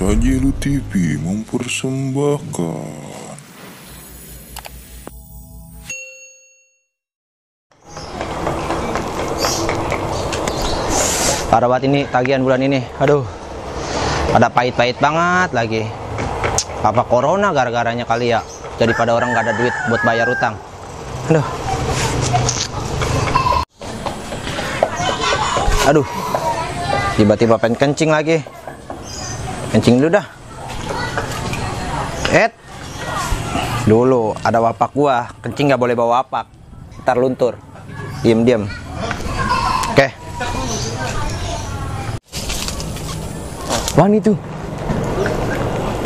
Sajilu TV mempersembahkan. Parah banget ini tagihan bulan ini. Aduh, ada pahit-pahit banget lagi. Apa corona gara-garanya kali ya? Jadi pada orang gak ada duit buat bayar utang. Aduh. Aduh. Tiba-tiba pengen kencing lagi. Kencing dulu dah. Dulu ada wapak gua. Kencing gak boleh bawa wapak. Ntar luntur. Diem-diem. Oke. Wah, itu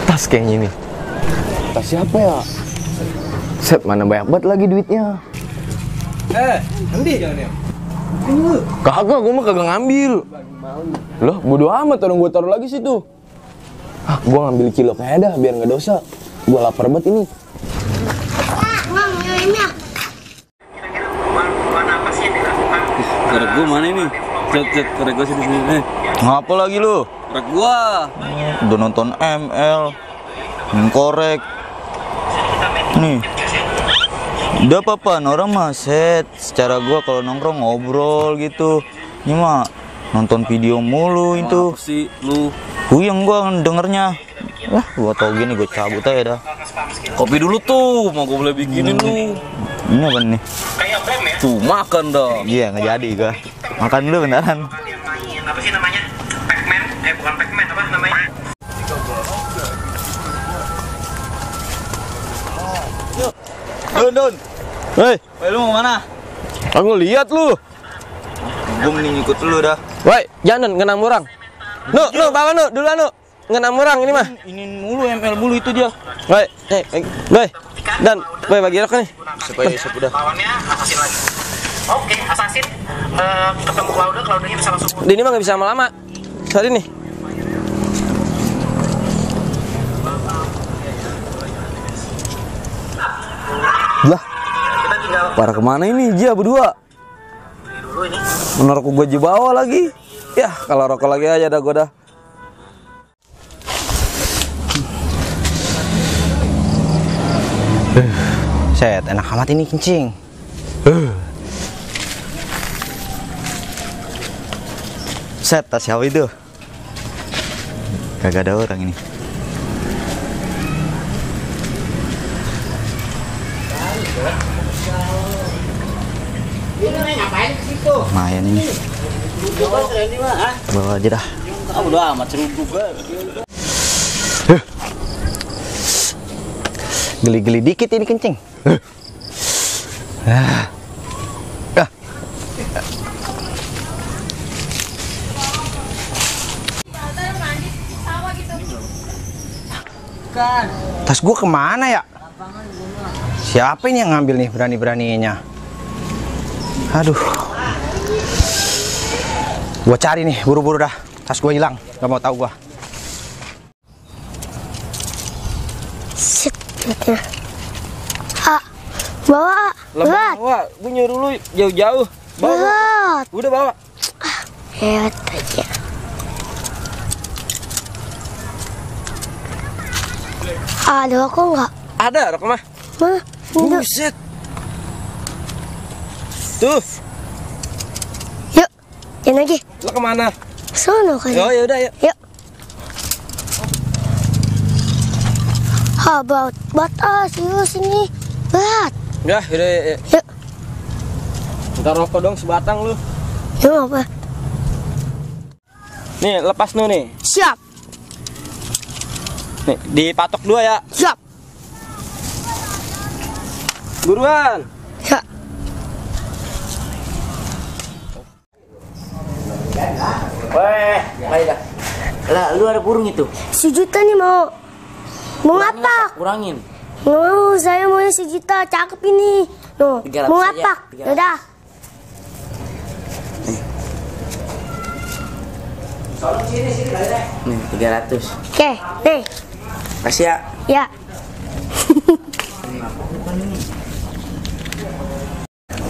tas kayaknya ini. Tas siapa ya? Set, mana banyak banget lagi duitnya. Nanti jangan ya. Kagak, gue mah kagak ngambil. Loh, bodo amat, orang gue taruh lagi situ. Gue ngambil kilo kayaknya dah, biar nggak dosa. Gue lapar banget ini. Korek gua mana ini? Cet, korek gua sini. Ngapa lagi lu? Korek gua. Udah nonton ML. Main korek. Nih. Udah apa-apaan orang mah set. Secara gua kalau nongkrong ngobrol gitu. Ini mah nonton video mulu itu. Apa sih lu? Puyeng gua dengernya. Gua tau gini gua cabut aja dah. Kopi dulu tuh, mau gua boleh bikinin lu. Ini apa nih? Tuh, makan dong. Iya, nggak jadi gua. Makan dulu beneran. Apa sih namanya? Pac-Man? Bukan Pac-Man, apa namanya? Don. Hei, Lu mau mana? aku lihat lu. Gua mending ikut dulu dah. Woi, jangan ngenam orang. Nu, bawa nu, duluan nu. Ngenam orang ini mah. Ini mulu ML mulu itu dia. Woi, Dan, woi bagi rok nih. Supaya udah. Lawannya Assassin lagi. Oke, Assassin ketemu Claude-nya bisa langsung. Ini mah nggak bisa lama-lama. Sorry nih. Lah, Kita tinggal para kemana ini Jia berdua? dulu ini. Menurut gue di bawah lagi. Ya, kalau rokok lagi aja dah gue dah. Set, enak amat ini kencing. Set, tas siapa itu? Kagak ada orang ini. Lumayan ini. Bawa aja dah. Udah amat seruduk banget. Geli-geli dikit ini kencing. Tas gua kemana ya? Siapa ini yang ngambil nih berani-beraninya? Aduh. Gua cari nih, buru-buru dah. Tas gua hilang, gak mau tahu gua. Bawa. Bawa, gue nyuruh lu jauh-jauh. Bawa. Udah bawa. Hebat aja. Ada aku nggak? Ada rokok mah. Mana? Ini. Buset. Tuh, Yuk, yang lagi. lo kemana? Sono kan? Oh ya udah yuk. Yuk. Serius ini. Bat. Ya, udah ya. Yuk. Ntar rokok dong sebatang lu. Yuk apa? Nih, lepas nu nih. Siap. Nih, dipatok dua ya. Siap. Buruan. Ya. Weh, ayo dah. Lah, lu ada burung itu. 1 juta nih mau. Mau ngapak? Kurangin. Mau, saya maunya 1 juta, cakep ini. Nuh, 300 mau aja, ngapak? 300. Yaudah. Nih, 300. Oke, nih. Kasih ya. Ya.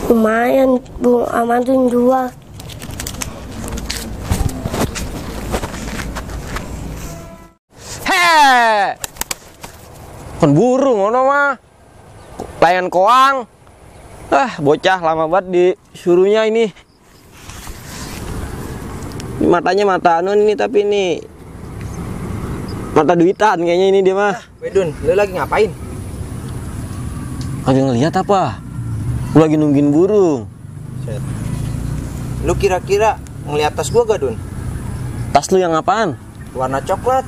Lumayan, Bung Amadun jual. Kan burung ono mah. Layan koang. Bocah lama banget disuruhnya ini. Ini matanya mata anu ini, tapi ini mata duitan kayaknya ini dia mah. Wedun, lu lagi ngapain? Lagi ngelihat apa? Lu lagi nungguin burung. Lu kira-kira ngeliat tas gua gak, Dun? Tas lu yang apaan? Warna coklat.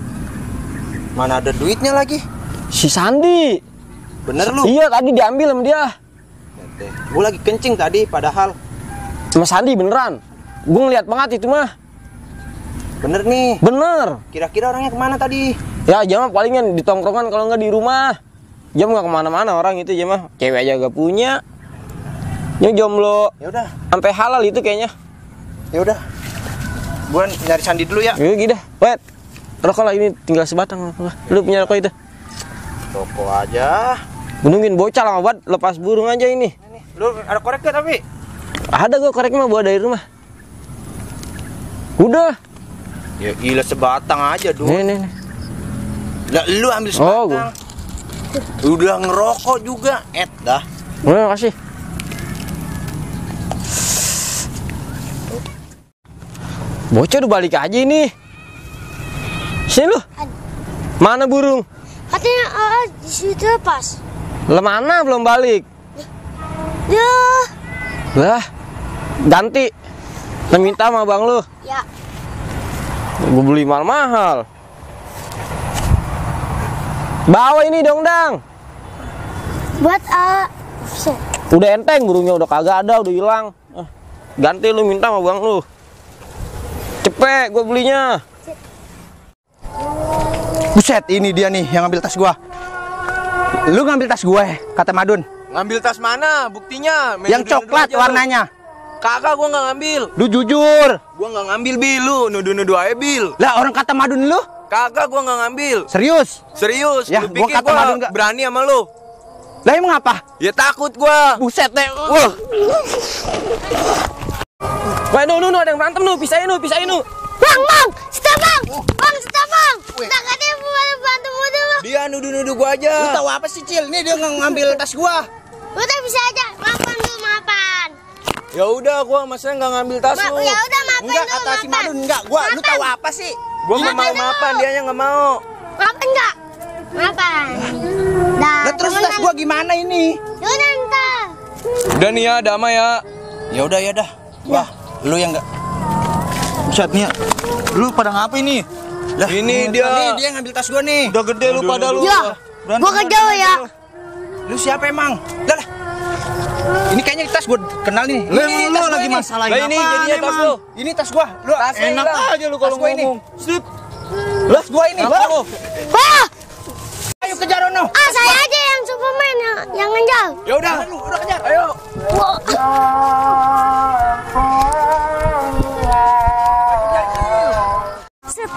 Mana ada duitnya lagi? Si Sandi. Bener lu? Iya, tadi diambil sama dia. Gua lagi kencing tadi, padahal. Sama Sandi beneran. Gue ngeliat banget itu mah. Bener nih. Bener. Kira-kira orangnya kemana tadi? Ya jam palingan di tongkrongan, kalau nggak di rumah. Jam nggak kemana-mana orang itu, jam mah cewek aja gak punya. Ini jomblo. Ya udah. Sampai halal itu kayaknya. Ya udah. Gua nyari Sandi dulu ya. Ya gitu. Wait. Rokok lah ini tinggal sebatang. Lu punya rokok itu? Rokok aja. Nungguin bocah lama banget, lepas burung aja ini. Lu ada korek gak tapi? Ada gue korek mah bawa dari rumah. Udah. Ya gila sebatang aja, Dun. Nih. Lah lu ambil Oh, sebatang. Udah ngerokok juga, dah. Makasih. Bocah udah balik aja ini. Sini lu. Mana burung? Katanya di situ lepas. Lah mana belum balik? Ya. Lah. Ganti. Nah, minta sama bang lu. Ya. Gue beli mahal-mahal. Bawa ini dong, Dang. Buat Udah enteng burungnya, udah kagak ada, udah hilang. Ganti lu, minta sama bang lu. Cepet gue belinya. Buset, ini dia nih yang ngambil tas gua. Lu ngambil tas gue, kata Madun. Ngambil tas mana? Buktinya? Yang coklat warnanya. Kagak, gua nggak ngambil. Lu jujur. Gua nggak ngambil, Bil. Lu nuduh-nuduh aja, Bil. Lah orang kata Madun lu? Kagak, gua nggak ngambil. Serius? Serius. Ya, Lu gua pikir kata Madun nggak berani sama lu. Lah emang apa? Ya takut gua. Buset deh. Wah. Wah, nu ada yang berantem nu, pisahin nu. Bang, stop bang. Bang, stop bang. Tak ada yang bantu muda bang. Dia nuduh-nuduh gua aja. Lu tahu apa sih, Cil? Nih dia ngambil tas gua. Udah bisa aja. Maafan dulu, maafan. Ya udah, gua maksudnya nggak ngambil tas lu. Ya udah maafan Enggak, dulu, kata si maafan. Madun enggak. Gua lu tahu apa sih? Gua nggak mau maafan, dianya nggak mau. Maafan enggak? Maafan. Dah. Lah terus tas gua gimana ini? Udah entar. Udah nih ya, damai ya. Ya udah ya dah. Wah, lu yang enggak. Buset nih. Lu pada ngapain nih? Lah, Ini dia ngambil tas gua nih. Udah gede lu pada lu. Ya. Berantem Gua kerja ya. Lu siapa emang? Lah. Ini kayaknya tas gua kenal nih. Lu Ini lu tas gua lagi ini. masalahin Lah, ini apaan jadinya tas emang? lu. Ini tas gua. Lu Enak aja lu kalau Tas gua ini. ngomong. Sip. Tas gua ini. Apa lu? Wah, Ayo kejar ono. saya aja yang Superman yang ngejar. Ya udah, Lu udah kejar. ayo. Wah. Set.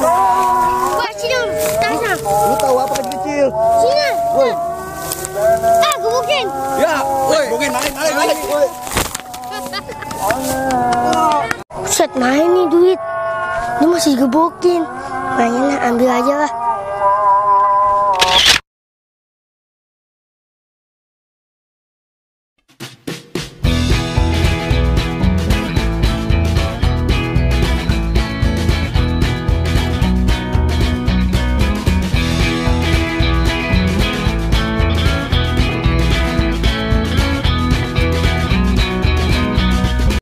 Wah, sini tasnya. Lu tahu apa kecil? Sini. Gebukin. Ya, woi, mungkin main. Set, main nih duit. Ini masih digebukin. Mainnya ambil aja lah.